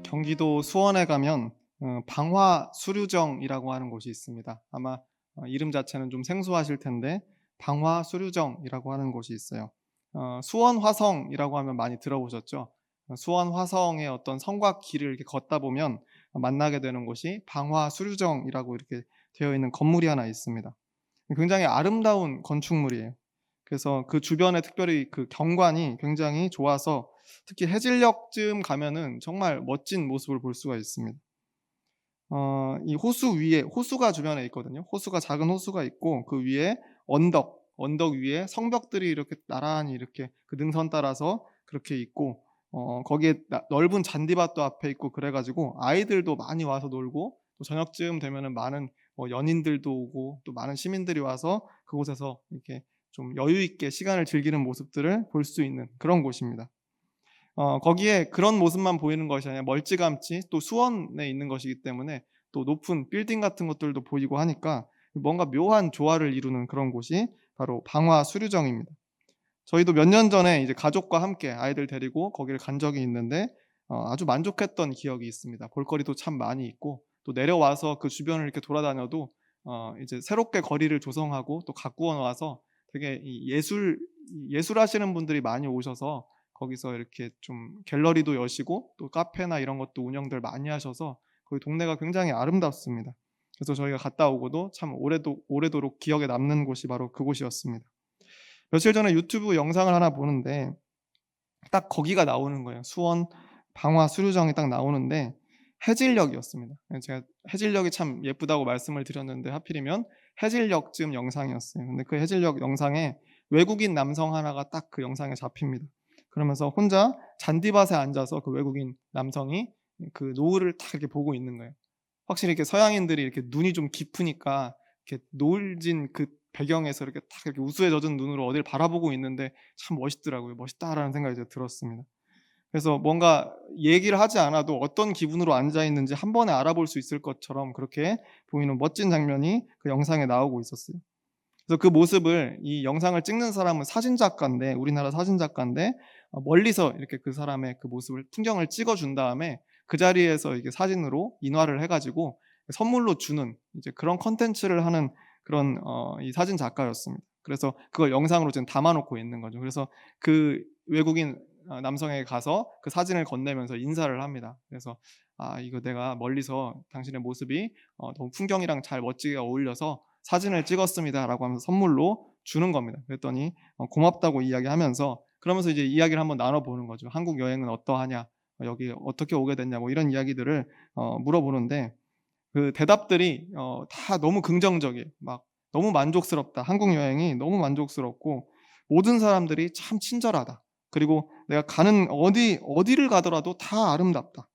경기도 수원에 가면 방화수류정이라고 하는 곳이 있습니다. 아마 이름 자체는 좀 생소하실 텐데 방화수류정이라고 하는 곳이 있어요. 수원화성이라고 하면 많이 들어보셨죠? 수원화성의 어떤 성곽 길을 이렇게 걷다 보면 만나게 되는 곳이 방화수류정이라고 이렇게 되어 있는 건물이 하나 있습니다. 굉장히 아름다운 건축물이에요. 그래서 그 주변에 특별히 그 경관이 굉장히 좋아서 특히 해질녘쯤 가면은 정말 멋진 모습을 볼 수가 있습니다. 이 호수 위에 호수가 주변에 있거든요. 호수가 작은 호수가 있고 그 위에 언덕 위에 성벽들이 이렇게 나란히 이렇게 그 능선 따라서 그렇게 있고 거기에 넓은 잔디밭도 앞에 있고 그래 가지고 아이들도 많이 와서 놀고 또 저녁쯤 되면은 많은 연인들도 오고 또 많은 시민들이 와서 그곳에서 이렇게 좀 여유 있게 시간을 즐기는 모습들을 볼 수 있는 그런 곳입니다. 거기에 그런 모습만 보이는 것이 아니라 멀찌감치 또 수원에 있는 것이기 때문에 또 높은 빌딩 같은 것들도 보이고 하니까 뭔가 묘한 조화를 이루는 그런 곳이 바로 방화수류정입니다. 저희도 몇 년 전에 이제 가족과 함께 아이들 데리고 거기를 간 적이 있는데 아주 만족했던 기억이 있습니다. 볼거리도 참 많이 있고 또 내려와서 그 주변을 이렇게 돌아다녀도 이제 새롭게 거리를 조성하고 또 가꾸어 놔서 되게 이 예술하시는 분들이 많이 오셔서 거기서 이렇게 좀 갤러리도 여시고 또 카페나 이런 것도 운영들 많이 하셔서 거기 동네가 굉장히 아름답습니다. 그래서 저희가 갔다 오고도 참 오래도록 기억에 남는 곳이 바로 그곳이었습니다. 며칠 전에 유튜브 영상을 하나 보는데 딱 거기가 나오는 거예요. 수원 방화수류정이 딱 나오는데 해질녘이었습니다. 제가 해질녘이 참 예쁘다고 말씀을 드렸는데 하필이면 해질녘쯤 영상이었어요. 근데 그 해질녘 영상에 외국인 남성 하나가 딱 그 영상에 잡힙니다. 그러면서 혼자 잔디밭에 앉아서 그 외국인 남성이 그 노을을 딱 이렇게 보고 있는 거예요. 확실히 이렇게 서양인들이 이렇게 눈이 좀 깊으니까 이렇게 노을진 그 배경에서 이렇게 딱 이렇게 우수에 젖은 눈으로 어딜 바라보고 있는데 참 멋있더라고요. '멋있다.'라는 생각이 이제 들었습니다. 그래서 뭔가 얘기를 하지 않아도 어떤 기분으로 앉아 있는지 한 번에 알아볼 수 있을 것처럼 그렇게 보이는 멋진 장면이 그 영상에 나오고 있었어요. 그래서 그 모습을 이 영상을 찍는 사람은 사진 작가인데 우리나라 사진 작가인데 멀리서 이렇게 그 사람의 그 모습을 풍경을 찍어 준 다음에 그 자리에서 이게 사진으로 인화를 해 가지고 선물로 주는 이제 그런 콘텐츠를 하는 그런 이 사진 작가였습니다. 그래서 그걸 영상으로 지금 담아 놓고 있는 거죠. 그래서 그 외국인 남성에게 가서 그 사진을 건네면서 인사를 합니다. 그래서 "아 이거 내가 멀리서 당신의 모습이 너무 풍경이랑 잘 멋지게 어울려서 사진을 찍었습니다."라고 하면서 선물로 주는 겁니다. 그랬더니 고맙다고 이야기하면서 그러면서 이제 이야기를 한번 나눠 보는 거죠. "한국 여행은 어떠하냐? 여기 어떻게 오게 됐냐?" 뭐 이런 이야기들을 물어보는데 그 대답들이 다 너무 긍정적이에요. 막 "너무 만족스럽다. 한국 여행이 너무 만족스럽고 모든 사람들이 참 친절하다. 그리고 내가 가는 어디를 가더라도 다 아름답다.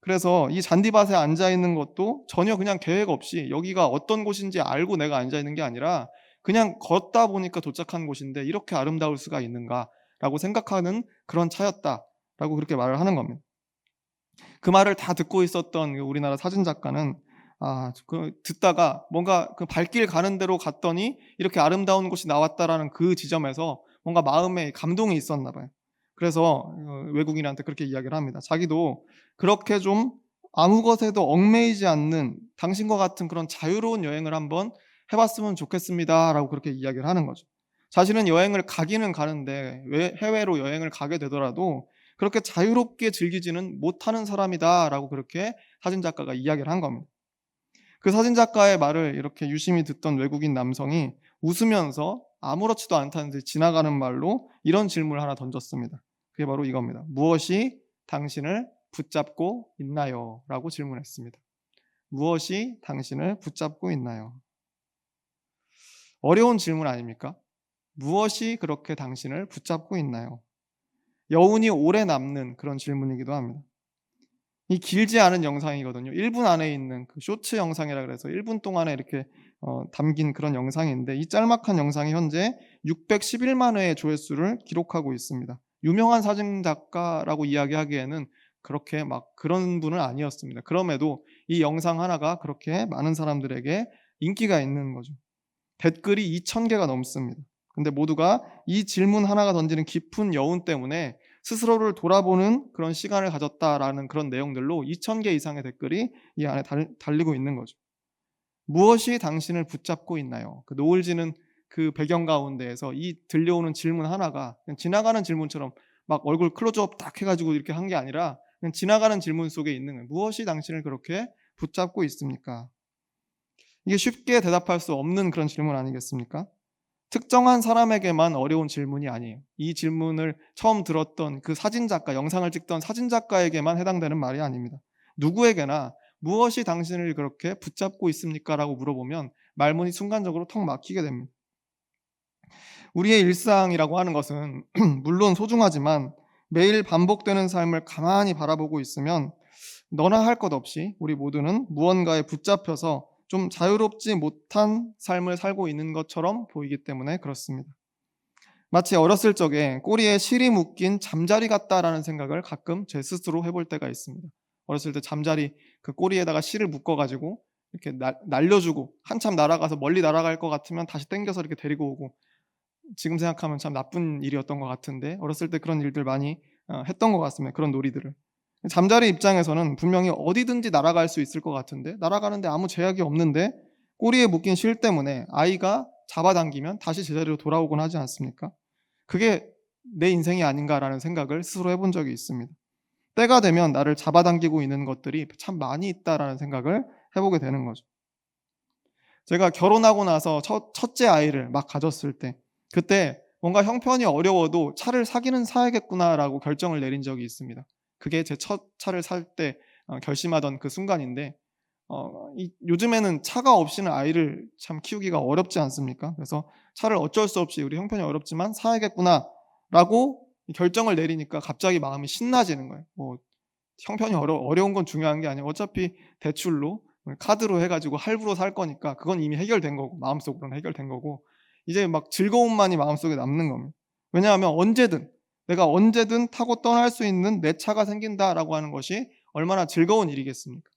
그래서 이 잔디밭에 앉아 있는 것도 전혀 그냥 계획 없이 여기가 어떤 곳인지 알고 내가 앉아 있는 게 아니라 그냥 걷다 보니까 도착한 곳인데 '이렇게 아름다울 수가 있는가.'라고 생각하는 그런 차였다."라고 그렇게 말을 하는 겁니다. 그 말을 다 듣고 있었던 그 우리나라 사진 작가는 듣다가 뭔가 그 발길 가는 대로 갔더니 이렇게 아름다운 곳이 나왔다라는 그 지점에서 뭔가 마음에 감동이 있었나 봐요. 그래서 외국인한테 그렇게 이야기를 합니다. 자기도 그렇게 좀 아무 것에도 얽매이지 않는 당신과 같은 그런 자유로운 여행을 한번 해 봤으면 좋겠습니다라고 그렇게 이야기를 하는 거죠. 자신은 여행을 가기는 가는데 왜 해외로 여행을 가게 되더라도 그렇게 자유롭게 즐기지는 못하는 사람이다라고 그렇게 사진 작가가 이야기를 한 겁니다. 그 사진 작가의 말을 이렇게 유심히 듣던 외국인 남성이 웃으면서 아무렇지도 않다는 듯이 지나가는 말로 이런 질문을 하나 던졌습니다. 그게 바로 이겁니다. "무엇이 당신을 붙잡고 있나요?" 라고 질문했습니다. 무엇이 당신을 붙잡고 있나요? 어려운 질문 아닙니까? 무엇이 그렇게 당신을 붙잡고 있나요? 여운이 오래 남는 그런 질문이기도 합니다. 이 길지 않은 영상이거든요. 1분 안에 있는 그 쇼츠 영상이라 그래서 1분 동안에 이렇게 담긴 그런 영상인데 이 짤막한 영상이 현재 611만 회의 조회수를 기록하고 있습니다. 유명한 사진 작가라고 이야기하기에는 그렇게 막 그런 분은 아니었습니다. 그럼에도 이 영상 하나가 그렇게 많은 사람들에게 인기가 있는 거죠. 댓글이 2,000 개가 넘습니다. 근데 모두가 이 질문 하나가 던지는 깊은 여운 때문에 스스로를 돌아보는 그런 시간을 가졌다라는 그런 내용들로 2,000개 이상의 댓글이 이 안에 달리고 있는 거죠. 무엇이 당신을 붙잡고 있나요? 그 노을 지는 그 배경 가운데에서 이 들려오는 질문 하나가 그냥 지나가는 질문처럼 막 얼굴 클로즈업 딱 해가지고 이렇게 한 게 아니라 그냥 지나가는 질문 속에 있는 거예요. 무엇이 당신을 그렇게 붙잡고 있습니까? 이게 쉽게 대답할 수 없는 그런 질문 아니겠습니까? 특정한 사람에게만 어려운 질문이 아니에요. 이 질문을 처음 들었던 그 사진작가, 영상을 찍던 사진작가에게만 해당되는 말이 아닙니다. 누구에게나 무엇이 당신을 그렇게 붙잡고 있습니까? 라고 물어보면 말문이 순간적으로 턱 막히게 됩니다. 우리의 일상이라고 하는 것은 물론 소중하지만 매일 반복되는 삶을 가만히 바라보고 있으면 너나 할 것 없이 우리 모두는 무언가에 붙잡혀서 좀 자유롭지 못한 삶을 살고 있는 것처럼 보이기 때문에 그렇습니다. 마치 어렸을 적에 꼬리에 실이 묶인 잠자리 같다라는 생각을 가끔 제 스스로 해볼 때가 있습니다. 어렸을 때 잠자리 그 꼬리에다가 실을 묶어가지고 이렇게 날려주고 한참 날아가서 멀리 날아갈 것 같으면 다시 당겨서 이렇게 데리고 오고, 지금 생각하면 참 나쁜 일이었던 것 같은데 어렸을 때 그런 일들 많이 했던 것 같습니다. 그런 놀이들을. 잠자리 입장에서는 분명히 어디든지 날아갈 수 있을 것 같은데 날아가는데 아무 제약이 없는데 꼬리에 묶인 실 때문에 아이가 잡아당기면 다시 제자리로 돌아오곤 하지 않습니까? 그게 내 인생이 아닌가라는 생각을 스스로 해본 적이 있습니다. 때가 되면 나를 잡아당기고 있는 것들이 참 많이 있다라는 생각을 해보게 되는 거죠. 제가 결혼하고 나서 첫째 아이를 막 가졌을 때 그때 뭔가 형편이 어려워도 차를 사기는 사야겠구나라고 결정을 내린 적이 있습니다. 그게 제 첫 차를 살 때 결심하던 그 순간인데 요즘에는 차가 없이는 아이를 참 키우기가 어렵지 않습니까? 그래서 차를 어쩔 수 없이 우리 형편이 어렵지만 사야겠구나라고 결정을 내리니까 갑자기 마음이 신나지는 거예요. 뭐 형편이 어려운 건 중요한 게 아니고 어차피 대출로 카드로 해가지고 할부로 살 거니까 그건 이미 해결된 거고, 마음속으로는 해결된 거고, 이제 막 즐거움만이 마음속에 남는 겁니다. 왜냐하면 내가 언제든 타고 떠날 수 있는 내 차가 생긴다라고 하는 것이 얼마나 즐거운 일이겠습니까?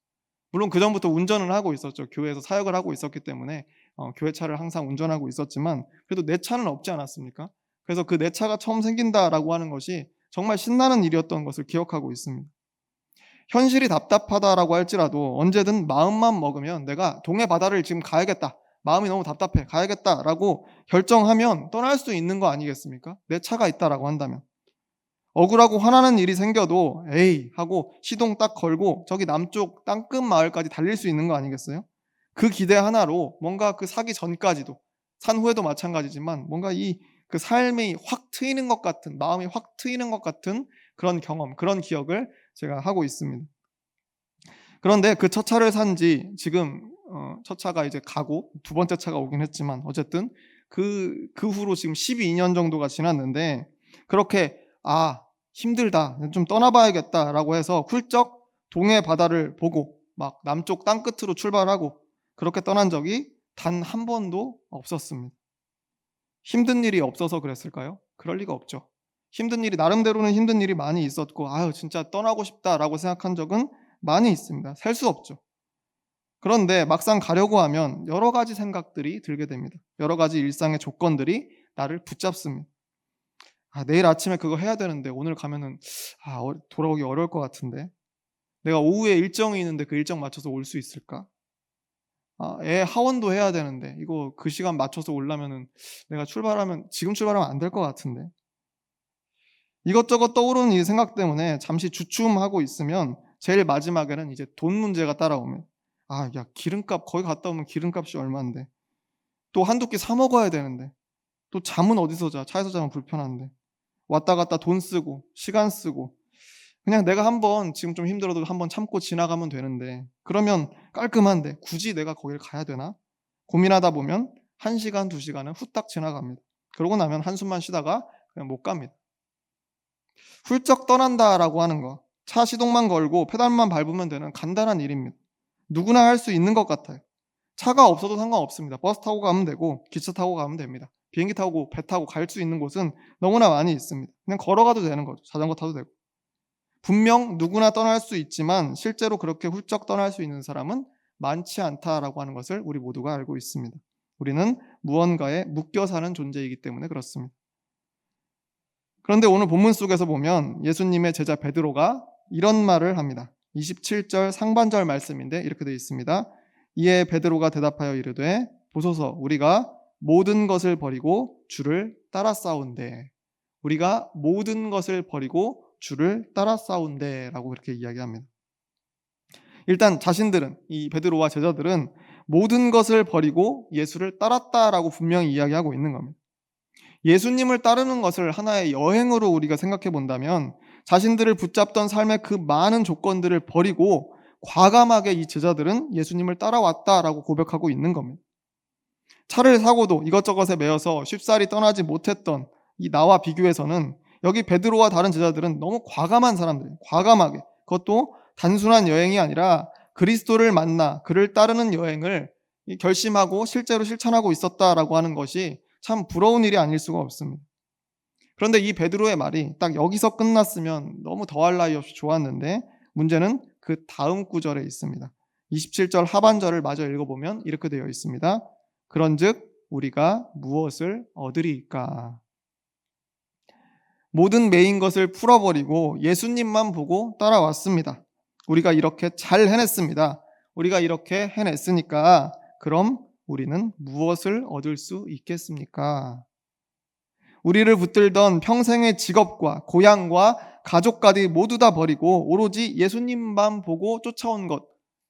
물론 그전부터 운전을 하고 있었죠. 교회에서 사역을 하고 있었기 때문에 교회 차를 항상 운전하고 있었지만 그래도 내 차는 없지 않았습니까? 그래서 그 내 차가 처음 생긴다라고 하는 것이 정말 신나는 일이었던 것을 기억하고 있습니다. 현실이 답답하다라고 할지라도 언제든 마음만 먹으면 내가 동해 바다를 지금 가야겠다, 마음이 너무 답답해 가야겠다라고 결정하면 떠날 수 있는 거 아니겠습니까? 내 차가 있다라고 한다면. 억울하고 화나는 일이 생겨도 에이 하고 시동 딱 걸고 저기 남쪽 땅끝 마을까지 달릴 수 있는 거 아니겠어요? 그 기대 하나로 뭔가 그 사기 전까지도, 산 후에도 마찬가지지만 뭔가 그 삶이 확 트이는 것 같은, 마음이 확 트이는 것 같은 그런 경험, 그런 기억을 제가 하고 있습니다. 그런데 그 첫 차를 산 지 지금 첫 차가 이제 가고 두 번째 차가 오긴 했지만 어쨌든 그 후로 지금 12년 정도가 지났는데 그렇게 힘들다, 좀 떠나봐야겠다라고 해서 훌쩍 동해 바다를 보고 막 남쪽 땅끝으로 출발하고 그렇게 떠난 적이 단 한 번도 없었습니다. 힘든 일이 없어서 그랬을까요? 그럴 리가 없죠. 힘든 일이, 나름대로는 힘든 일이 많이 있었고 진짜 떠나고 싶다라고 생각한 적은 많이 있습니다. 셀 수 없죠. 그런데 막상 가려고 하면 여러 가지 생각들이 들게 됩니다. 여러 가지 일상의 조건들이 나를 붙잡습니다. 내일 아침에 그거 해야 되는데 오늘 가면은 돌아오기 어려울 것 같은데, 내가 오후에 일정이 있는데 그 일정 맞춰서 올 수 있을까? 애 하원도 해야 되는데 이거 그 시간 맞춰서 오려면은 내가 지금 출발하면 안 될 것 같은데. 이것저것 떠오르는 이 생각 때문에 잠시 주춤하고 있으면 제일 마지막에는 이제 돈 문제가 따라오면 야 기름값, 거기 갔다 오면 기름값이 얼만데, 또 한두 끼 사 먹어야 되는데, 또 잠은 어디서 자, 차에서 자면 불편한데, 왔다 갔다 돈 쓰고 시간 쓰고, 그냥 내가 한번 지금 좀 힘들어도 한번 참고 지나가면 되는데 그러면 깔끔한데 굳이 내가 거기를 가야 되나? 고민하다 보면 1시간 2시간은 후딱 지나갑니다. 그러고 나면 한숨만 쉬다가 그냥 못 갑니다. 훌쩍 떠난다라고 하는 거, 차 시동만 걸고 페달만 밟으면 되는 간단한 일입니다. 누구나 할 수 있는 것 같아요. 차가 없어도 상관없습니다. 버스 타고 가면 되고 기차 타고 가면 됩니다. 비행기 타고 배 타고 갈 수 있는 곳은 너무나 많이 있습니다. 그냥 걸어가도 되는 거죠. 자전거 타도 되고. 분명 누구나 떠날 수 있지만 실제로 그렇게 훌쩍 떠날 수 있는 사람은 많지 않다라고 하는 것을 우리 모두가 알고 있습니다. 우리는 무언가에 묶여 사는 존재이기 때문에 그렇습니다. 그런데 오늘 본문 속에서 보면 예수님의 제자 베드로가 이런 말을 합니다. 27절 상반절 말씀인데 이렇게 되어 있습니다. 이에 베드로가 대답하여 이르되 보소서 우리가 모든 것을 버리고 주를 따라싸운대. 우리가 모든 것을 버리고 주를 따라싸운대 라고 그렇게 이야기합니다. 일단 자신들은, 이 베드로와 제자들은 모든 것을 버리고 예수를 따랐다라고 분명히 이야기하고 있는 겁니다. 예수님을 따르는 것을 하나의 여행으로 우리가 생각해 본다면 자신들을 붙잡던 삶의 그 많은 조건들을 버리고 과감하게 이 제자들은 예수님을 따라왔다라고 고백하고 있는 겁니다. 차를 사고도 이것저것에 매여서 쉽사리 떠나지 못했던 이 나와 비교해서는 여기 베드로와 다른 제자들은 너무 과감한 사람들이에요. 과감하게. 그것도 단순한 여행이 아니라 그리스도를 만나 그를 따르는 여행을 결심하고 실제로 실천하고 있었다라고 하는 것이 참 부러운 일이 아닐 수가 없습니다. 그런데 이 베드로의 말이 딱 여기서 끝났으면 너무 더할 나위 없이 좋았는데 문제는 그 다음 구절에 있습니다. 27절 하반절을 마저 읽어보면 이렇게 되어 있습니다. 그런즉 우리가 무엇을 얻으리이까? 모든 매인 것을 풀어버리고 예수님만 보고 따라왔습니다. 우리가 이렇게 잘 해냈습니다. 우리가 이렇게 해냈으니까 그럼 우리는 무엇을 얻을 수 있겠습니까? 우리를 붙들던 평생의 직업과 고향과 가족까지 모두 다 버리고 오로지 예수님만 보고 쫓아온 것,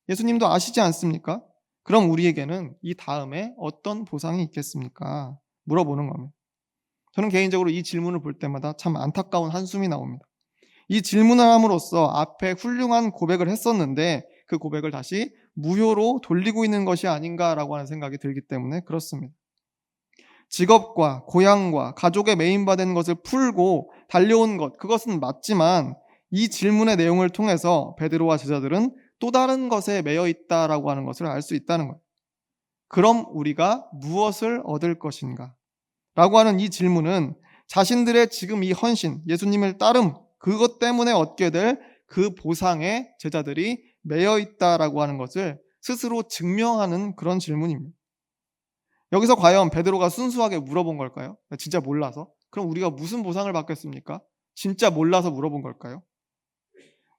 예수님도 아시지 않습니까? 그럼 우리에게는 이 다음에 어떤 보상이 있겠습니까? 물어보는 겁니다. 저는 개인적으로 이 질문을 볼 때마다 참 안타까운 한숨이 나옵니다. 이 질문을 함으로써 앞에 훌륭한 고백을 했었는데 그 고백을 다시 무효로 돌리고 있는 것이 아닌가라고 하는 생각이 들기 때문에 그렇습니다. 직업과 고향과 가족의 메인받은 것을 풀고 달려온 것, 그것은 맞지만 이 질문의 내용을 통해서 베드로와 제자들은 또 다른 것에 매여 있다라고 하는 것을 알 수 있다는 거예요. 그럼 우리가 무엇을 얻을 것인가? 라고 하는 이 질문은 자신들의 지금 이 헌신, 예수님을 따름, 그것 때문에 얻게 될 그 보상에 제자들이 매여 있다라고 하는 것을 스스로 증명하는 그런 질문입니다. 여기서 과연 베드로가 순수하게 물어본 걸까요? 진짜 몰라서? 그럼 우리가 무슨 보상을 받겠습니까? 진짜 몰라서 물어본 걸까요?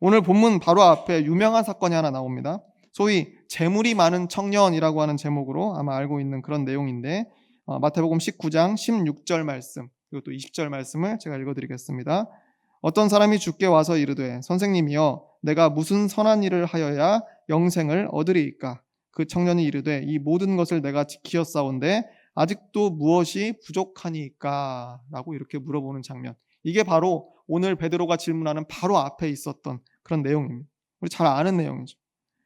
오늘 본문 바로 앞에 유명한 사건이 하나 나옵니다. 소위 재물이 많은 청년이라고 하는 제목으로 아마 알고 있는 그런 내용인데 마태복음 19장 16절 말씀 그리고 또 20절 말씀을 제가 읽어드리겠습니다. 어떤 사람이 주께 와서 이르되 선생님이여 내가 무슨 선한 일을 하여야 영생을 얻으리이까? 그 청년이 이르되 이 모든 것을 내가 지키었사온데 아직도 무엇이 부족하니까? 라고 이렇게 물어보는 장면. 이게 바로 오늘 베드로가 질문하는 바로 앞에 있었던 그런 내용입니다. 우리 잘 아는 내용이죠.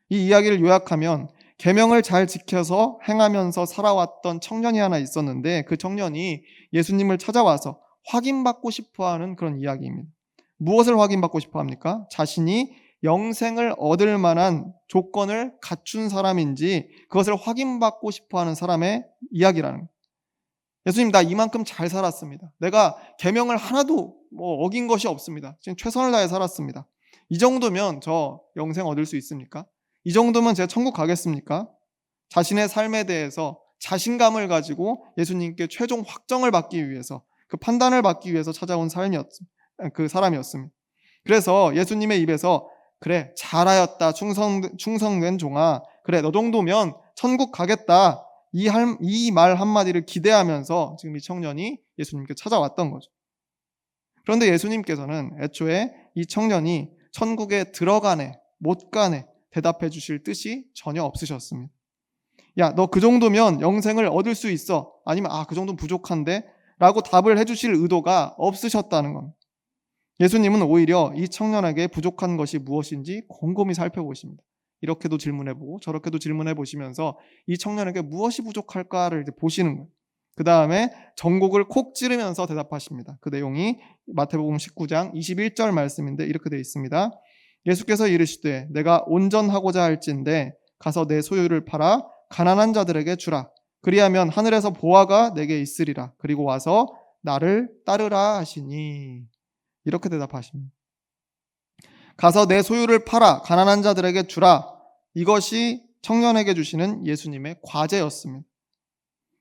이 이야기를 요약하면 계명을 잘 지켜서 행하면서 살아왔던 청년이 하나 있었는데 그 청년이 예수님을 찾아와서 확인받고 싶어하는 그런 이야기입니다. 무엇을 확인받고 싶어 합니까? 자신이 영생을 얻을 만한 조건을 갖춘 사람인지 그것을 확인받고 싶어하는 사람의 이야기라는 거예요. 예수님 나 이만큼 잘 살았습니다. 내가 계명을 하나도 어긴 것이 없습니다. 지금 최선을 다해 살았습니다. 이 정도면 저 영생 얻을 수 있습니까? 이 정도면 제가 천국 가겠습니까? 자신의 삶에 대해서 자신감을 가지고 예수님께 최종 확정을 받기 위해서 그 판단을 받기 위해서 찾아온 그 사람이었습니다. 그래서 예수님의 입에서 그래 잘하였다 충성된 종아 그래 너 정도면 천국 가겠다 이 말 한마디를 기대하면서 지금 이 청년이 예수님께 찾아왔던 거죠. 그런데 예수님께서는 애초에 이 청년이 천국에 들어가네 못 가네 대답해 주실 뜻이 전혀 없으셨습니다. 야, 너 그 정도면 영생을 얻을 수 있어. 아니면 그 정도는 부족한데? 라고 답을 해주실 의도가 없으셨다는 겁니다. 예수님은 오히려 이 청년에게 부족한 것이 무엇인지 곰곰이 살펴보십니다. 이렇게도 질문해보고 저렇게도 질문해보시면서 이 청년에게 무엇이 부족할까를 이제 보시는 거예요. 그 다음에 전곡을 콕 찌르면서 대답하십니다. 그 내용이 마태복음 19장 21절 말씀인데 이렇게 되어 있습니다. 예수께서 이르시되 내가 온전하고자 할진대 가서 내 소유를 팔아 가난한 자들에게 주라. 그리하면 하늘에서 보화가 내게 있으리라. 그리고 와서 나를 따르라 하시니. 이렇게 대답하십니다. 가서 내 소유를 팔아 가난한 자들에게 주라. 이것이 청년에게 주시는 예수님의 과제였습니다.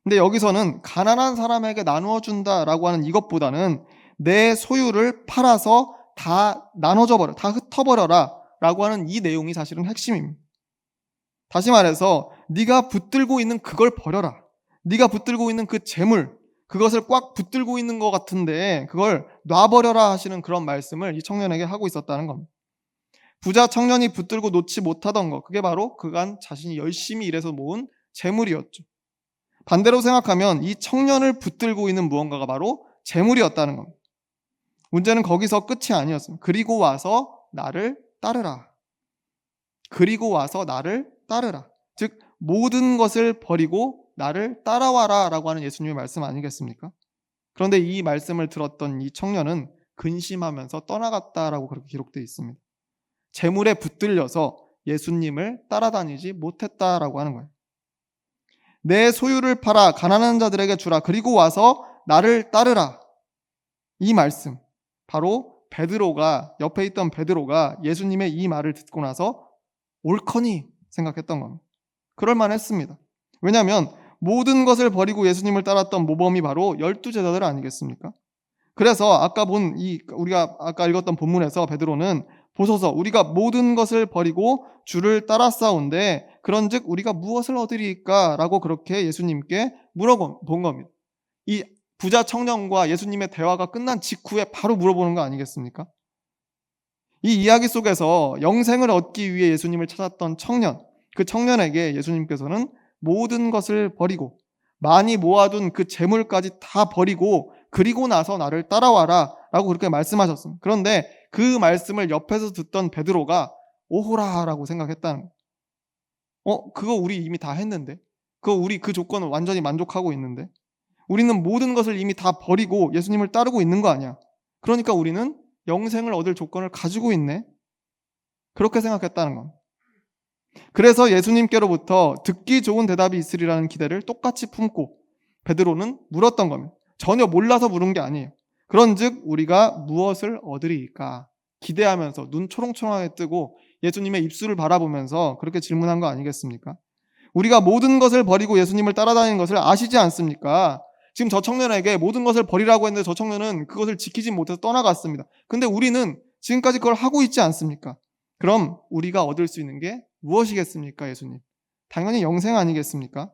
근데 여기서는 가난한 사람에게 나누어 준다라고 하는 이것보다는 내 소유를 팔아서 다 나눠줘 버려, 다 흩어버려라 라고 하는 이 내용이 사실은 핵심입니다. 다시 말해서 네가 붙들고 있는 그걸 버려라. 네가 붙들고 있는 그 재물, 그것을 꽉 붙들고 있는 것 같은데 그걸 놔버려라 하시는 그런 말씀을 이 청년에게 하고 있었다는 겁니다. 부자 청년이 붙들고 놓지 못하던 것, 그게 바로 그간 자신이 열심히 일해서 모은 재물이었죠. 반대로 생각하면 이 청년을 붙들고 있는 무언가가 바로 재물이었다는 겁니다. 문제는 거기서 끝이 아니었습니다. 그리고 와서 나를 따르라. 그리고 와서 나를 따르라. 즉 모든 것을 버리고 나를 따라와라 라고 하는 예수님의 말씀 아니겠습니까? 그런데 이 말씀을 들었던 이 청년은 근심하면서 떠나갔다라고 그렇게 기록되어 있습니다. 재물에 붙들려서 예수님을 따라다니지 못했다라고 하는 거예요. 내 소유를 팔아 가난한 자들에게 주라. 그리고 와서 나를 따르라. 이 말씀, 바로 베드로가, 옆에 있던 베드로가 예수님의 이 말을 듣고 나서 옳거니 생각했던 겁니다. 그럴 만했습니다. 왜냐하면 모든 것을 버리고 예수님을 따랐던 모범이 바로 12제자들 아니겠습니까? 그래서 우리가 아까 읽었던 본문에서 베드로는 보소서 우리가 모든 것을 버리고 주를 따랐사온데 그런즉 우리가 무엇을 얻으리까? 라고 그렇게 예수님께 물어본 겁니다. 이 부자 청년과 예수님의 대화가 끝난 직후에 바로 물어보는 거 아니겠습니까? 이 이야기 속에서 영생을 얻기 위해 예수님을 찾았던 청년, 그 청년에게 예수님께서는 모든 것을 버리고 많이 모아둔 그 재물까지 다 버리고 그리고 나서 나를 따라와라 라고 그렇게 말씀하셨습니다. 그런데 그 말씀을 옆에서 듣던 베드로가 오호라 라고 생각했다는 거예요. 그거 우리 이미 다 했는데, 우리 그 조건은 완전히 만족하고 있는데, 우리는 모든 것을 이미 다 버리고 예수님을 따르고 있는 거 아니야. 그러니까 우리는 영생을 얻을 조건을 가지고 있네. 그렇게 생각했다는 겁니다. 그래서 예수님께로부터 듣기 좋은 대답이 있으리라는 기대를 똑같이 품고 베드로는 물었던 겁니다. 전혀 몰라서 물은 게 아니에요. 그런즉 우리가 무엇을 얻으리까? 기대하면서 눈 초롱초롱하게 뜨고 예수님의 입술을 바라보면서 그렇게 질문한 거 아니겠습니까? 우리가 모든 것을 버리고 예수님을 따라다니는 것을 아시지 않습니까? 지금 저 청년에게 모든 것을 버리라고 했는데 저 청년은 그것을 지키지 못해서 떠나갔습니다. 근데 우리는 지금까지 그걸 하고 있지 않습니까? 그럼 우리가 얻을 수 있는 게 무엇이겠습니까, 예수님? 당연히 영생 아니겠습니까?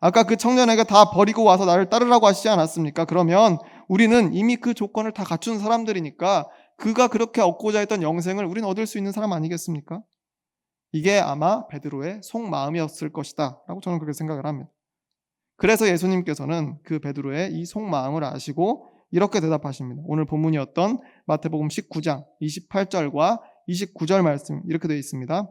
아까 그 청년에게 다 버리고 와서 나를 따르라고 하시지 않았습니까? 그러면 우리는 이미 그 조건을 다 갖춘 사람들이니까 그가 그렇게 얻고자 했던 영생을 우리는 얻을 수 있는 사람 아니겠습니까? 이게 아마 베드로의 속마음이었을 것이다 라고 저는 그렇게 생각을 합니다. 그래서 예수님께서는 그 베드로의 이 속마음을 아시고 이렇게 대답하십니다. 오늘 본문이었던 마태복음 19장 28절과 29절 말씀 이렇게 되어 있습니다.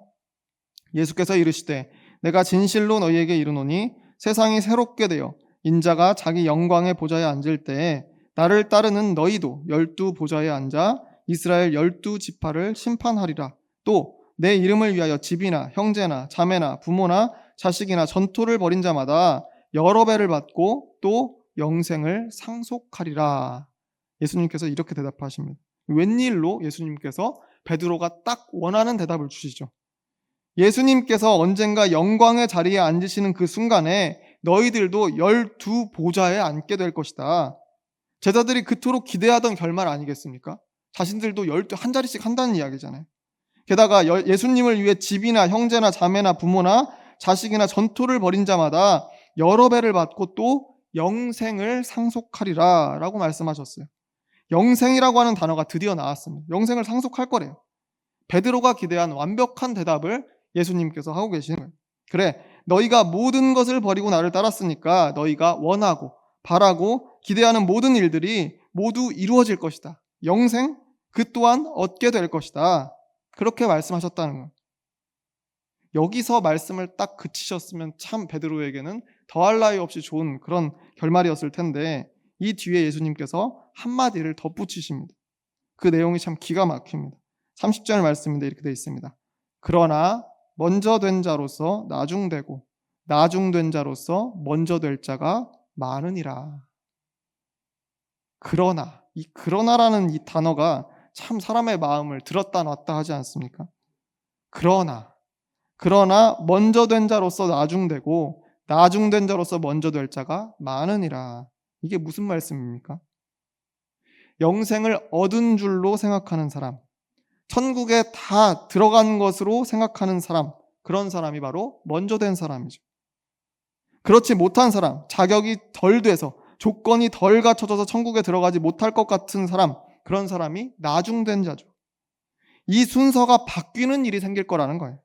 예수께서 이르시되 내가 진실로 너희에게 이르노니 세상이 새롭게 되어 인자가 자기 영광의 보좌에 앉을 때에 나를 따르는 너희도 12 보좌에 앉아 이스라엘 12지파를 심판하리라. 또 내 이름을 위하여 집이나 형제나 자매나 부모나 자식이나 전토를 벌인 자마다 여러 배를 받고 또 영생을 상속하리라. 예수님께서 이렇게 대답하십니다. 웬일로 예수님께서 베드로가 딱 원하는 대답을 주시죠. 예수님께서 언젠가 영광의 자리에 앉으시는 그 순간에 너희들도 12 보좌에 앉게 될 것이다. 제자들이 그토록 기대하던 결말 아니겠습니까? 자신들도 12한 자리씩 한다는 이야기잖아요. 게다가 예수님을 위해 집이나 형제나 자매나 부모나 자식이나 전토를 벌인 자마다 여러 배를 받고 또 영생을 상속하리라 라고 말씀하셨어요. 영생이라고 하는 단어가 드디어 나왔습니다. 영생을 상속할 거래요. 베드로가 기대한 완벽한 대답을 예수님께서 하고 계시는 거예요. 그래, 너희가 모든 것을 버리고 나를 따랐으니까 너희가 원하고 바라고 기대하는 모든 일들이 모두 이루어질 것이다. 영생, 그 또한 얻게 될 것이다. 그렇게 말씀하셨다는 거예요. 여기서 말씀을 딱 그치셨으면 참 베드로에게는 더할 나위 없이 좋은 그런 결말이었을 텐데 이 뒤에 예수님께서 한마디를 덧붙이십니다. 그 내용이 참 기가 막힙니다. 30절 말씀인데 이렇게 되어 있습니다. 그러나 먼저 된 자로서 나중되고 나중된 자로서 먼저 될 자가 많으니라. 그러나, 이 그러나라는 이 단어가 참 사람의 마음을 들었다 놨다 하지 않습니까? 그러나 먼저 된 자로서 나중되고 나중된 자로서 먼저 될 자가 많으니라. 이게 무슨 말씀입니까? 영생을 얻은 줄로 생각하는 사람, 천국에 다 들어간 것으로 생각하는 사람, 그런 사람이 바로 먼저 된 사람이죠. 그렇지 못한 사람, 자격이 덜 돼서 조건이 덜 갖춰져서 천국에 들어가지 못할 것 같은 사람, 그런 사람이 나중된 자죠. 이 순서가 바뀌는 일이 생길 거라는 거예요.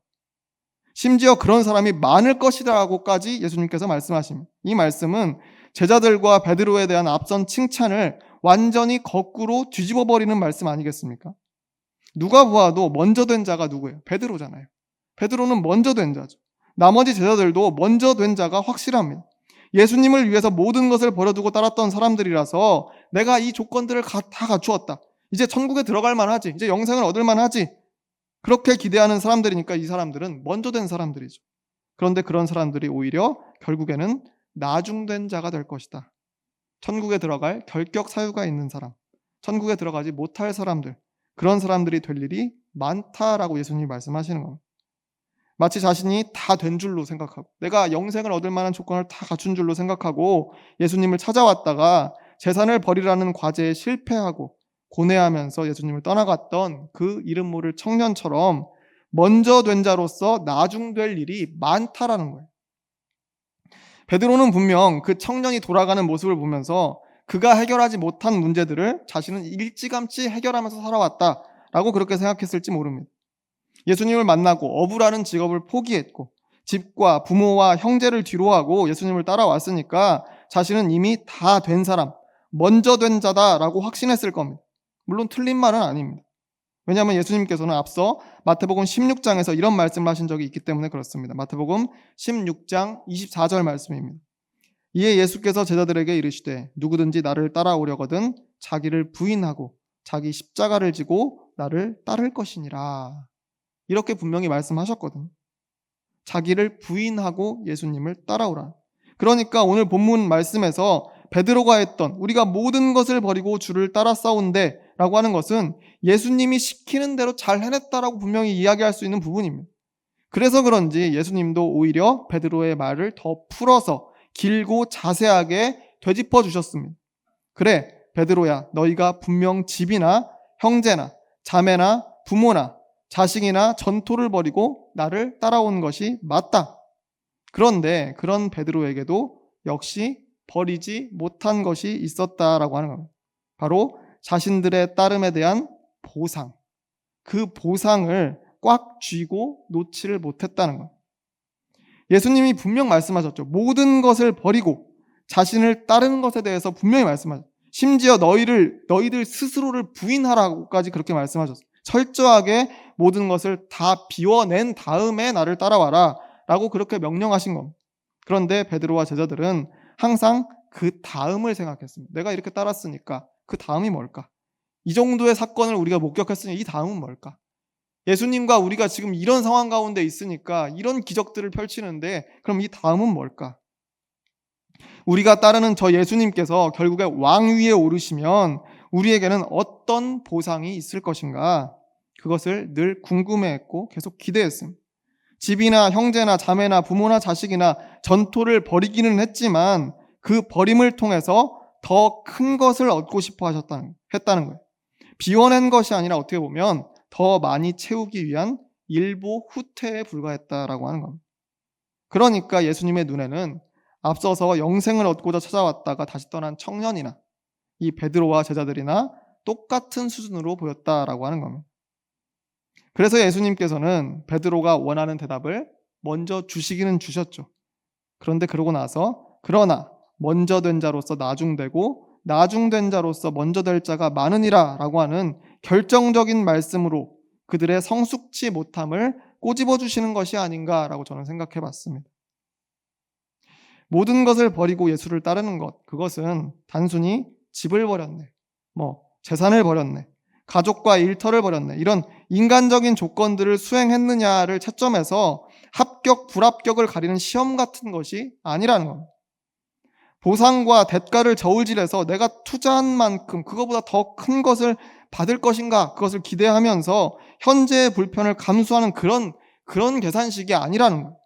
심지어 그런 사람이 많을 것이라고까지 예수님께서 말씀하십니다. 이 말씀은 제자들과 베드로에 대한 앞선 칭찬을 완전히 거꾸로 뒤집어 버리는 말씀 아니겠습니까? 누가 보아도 먼저 된 자가 누구예요? 베드로잖아요. 베드로는 먼저 된 자죠. 나머지 제자들도 먼저 된 자가 확실합니다. 예수님을 위해서 모든 것을 버려두고 따랐던 사람들이라서 내가 이 조건들을 다 갖추었다. 이제 천국에 들어갈 만하지. 이제 영생을 얻을 만하지. 그렇게 기대하는 사람들이니까 이 사람들은 먼저 된 사람들이죠. 그런데 그런 사람들이 오히려 결국에는 나중된 자가 될 것이다. 천국에 들어갈 결격 사유가 있는 사람, 천국에 들어가지 못할 사람들, 그런 사람들이 될 일이 많다라고 예수님이 말씀하시는 겁니다. 마치 자신이 다 된 줄로 생각하고 내가 영생을 얻을 만한 조건을 다 갖춘 줄로 생각하고 예수님을 찾아왔다가 재산을 버리라는 과제에 실패하고 고뇌하면서 예수님을 떠나갔던 그 이름 모를 청년처럼 먼저 된 자로서 나중될 일이 많다라는 거예요. 베드로는 분명 그 청년이 돌아가는 모습을 보면서 그가 해결하지 못한 문제들을 자신은 일찌감치 해결하면서 살아왔다라고 그렇게 생각했을지 모릅니다. 예수님을 만나고 어부라는 직업을 포기했고 집과 부모와 형제를 뒤로하고 예수님을 따라왔으니까 자신은 이미 다 된 사람, 먼저 된 자다라고 확신했을 겁니다. 물론 틀린 말은 아닙니다. 왜냐하면 예수님께서는 앞서 마태복음 16장에서 이런 말씀을 하신 적이 있기 때문에 그렇습니다. 마태복음 16장 24절 말씀입니다. 이에 예수께서 제자들에게 이르시되 누구든지 나를 따라오려거든 자기를 부인하고 자기 십자가를 지고 나를 따를 것이니라. 이렇게 분명히 말씀하셨거든요. 자기를 부인하고 예수님을 따라오라. 그러니까 오늘 본문 말씀에서 베드로가 했던 우리가 모든 것을 버리고 주를 따라 싸운데 라고 하는 것은 예수님이 시키는 대로 잘 해냈다라고 분명히 이야기할 수 있는 부분입니다. 그래서 그런지 예수님도 오히려 베드로의 말을 더 풀어서 길고 자세하게 되짚어 주셨습니다. 그래, 베드로야, 너희가 분명 집이나 형제나 자매나 부모나 자식이나 전토를 버리고 나를 따라온 것이 맞다. 그런데 그런 베드로에게도 역시 버리지 못한 것이 있었다라고 하는 겁니다. 바로 자신들의 따름에 대한 보상. 그 보상을 꽉 쥐고 놓지를 못했다는 것. 예수님이 분명 말씀하셨죠. 모든 것을 버리고 자신을 따르는 것에 대해서 분명히 말씀하셨죠. 심지어 너희들 스스로를 부인하라고까지 그렇게 말씀하셨어요. 철저하게 모든 것을 다 비워낸 다음에 나를 따라와라 라고 그렇게 명령하신 겁니다. 그런데 베드로와 제자들은 항상 그 다음을 생각했습니다. 내가 이렇게 따랐으니까 그 다음이 뭘까? 이 정도의 사건을 우리가 목격했으니 이 다음은 뭘까? 예수님과 우리가 지금 이런 상황 가운데 있으니까 이런 기적들을 펼치는데 그럼 이 다음은 뭘까? 우리가 따르는 저 예수님께서 결국에 왕 위에 오르시면 우리에게는 어떤 보상이 있을 것인가? 그것을 늘 궁금해했고 계속 기대했습니다. 집이나 형제나 자매나 부모나 자식이나 전토를 벌이기는 했지만 그 버림을 통해서 더 큰 것을 얻고 싶어 했다는 거예요. 비워낸 것이 아니라 어떻게 보면 더 많이 채우기 위한 일부 후퇴에 불과했다라고 하는 겁니다. 그러니까 예수님의 눈에는 앞서서 영생을 얻고자 찾아왔다가 다시 떠난 청년이나 이 베드로와 제자들이나 똑같은 수준으로 보였다라고 하는 겁니다. 그래서 예수님께서는 베드로가 원하는 대답을 먼저 주시기는 주셨죠. 그런데 그러고 나서 그러나 먼저 된 자로서 나중되고 나중된 자로서 먼저 될 자가 많으니라 라고 하는 결정적인 말씀으로 그들의 성숙치 못함을 꼬집어 주시는 것이 아닌가라고 저는 생각해 봤습니다. 모든 것을 버리고 예수를 따르는 것, 그것은 단순히 집을 버렸네, 재산을 버렸네, 가족과 일터를 버렸네, 이런 인간적인 조건들을 수행했느냐를 채점해서 합격, 불합격을 가리는 시험 같은 것이 아니라는 겁니다. 보상과 대가를 저울질해서 내가 투자한 만큼 그거보다 더 큰 것을 받을 것인가, 그것을 기대하면서 현재의 불편을 감수하는 그런 계산식이 아니라는 거예요.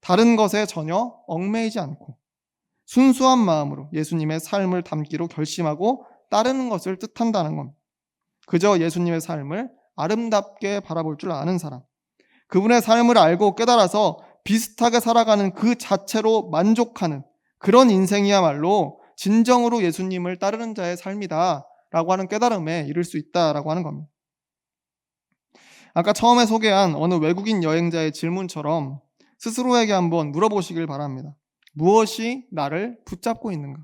다른 것에 전혀 얽매이지 않고 순수한 마음으로 예수님의 삶을 담기로 결심하고 따르는 것을 뜻한다는 겁니다. 그저 예수님의 삶을 아름답게 바라볼 줄 아는 사람, 그분의 삶을 알고 깨달아서 비슷하게 살아가는 그 자체로 만족하는 그런 인생이야말로 진정으로 예수님을 따르는 자의 삶이다 라고 하는 깨달음에 이를 수 있다라고 하는 겁니다. 아까 처음에 소개한 어느 외국인 여행자의 질문처럼 스스로에게 한번 물어보시길 바랍니다. 무엇이 나를 붙잡고 있는가?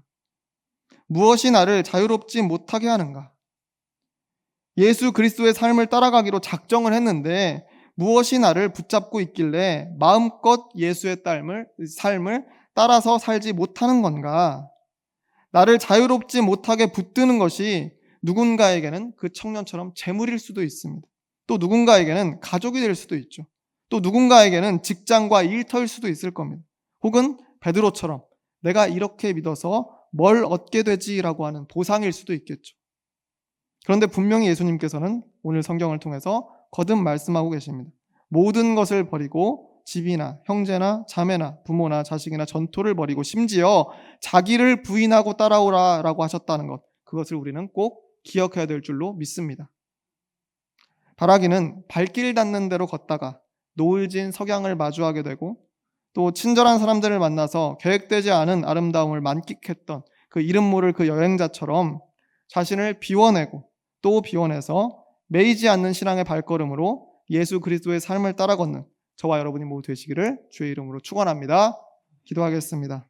무엇이 나를 자유롭지 못하게 하는가? 예수 그리스도의 삶을 따라가기로 작정을 했는데 무엇이 나를 붙잡고 있길래 마음껏 예수의 삶을 따라서 살지 못하는 건가? 나를 자유롭지 못하게 붙드는 것이 누군가에게는 그 청년처럼 재물일 수도 있습니다. 또 누군가에게는 가족이 될 수도 있죠. 또 누군가에게는 직장과 일터일 수도 있을 겁니다. 혹은 베드로처럼 내가 이렇게 믿어서 뭘 얻게 되지라고 하는 보상일 수도 있겠죠. 그런데 분명히 예수님께서는 오늘 성경을 통해서 거듭 말씀하고 계십니다. 모든 것을 버리고 집이나 형제나 자매나 부모나 자식이나 전토를 버리고 심지어 자기를 부인하고 따라오라 라고 하셨다는 것, 그것을 우리는 꼭 기억해야 될 줄로 믿습니다. 바라기는 발길 닿는 대로 걷다가 노을진 석양을 마주하게 되고 또 친절한 사람들을 만나서 계획되지 않은 아름다움을 만끽했던 그 이름 모를 그 여행자처럼 자신을 비워내고 또 비워내서 매이지 않는 신앙의 발걸음으로 예수 그리스도의 삶을 따라 걷는 저와 여러분이 모두 되시기를 주의 이름으로 축원합니다. 기도하겠습니다.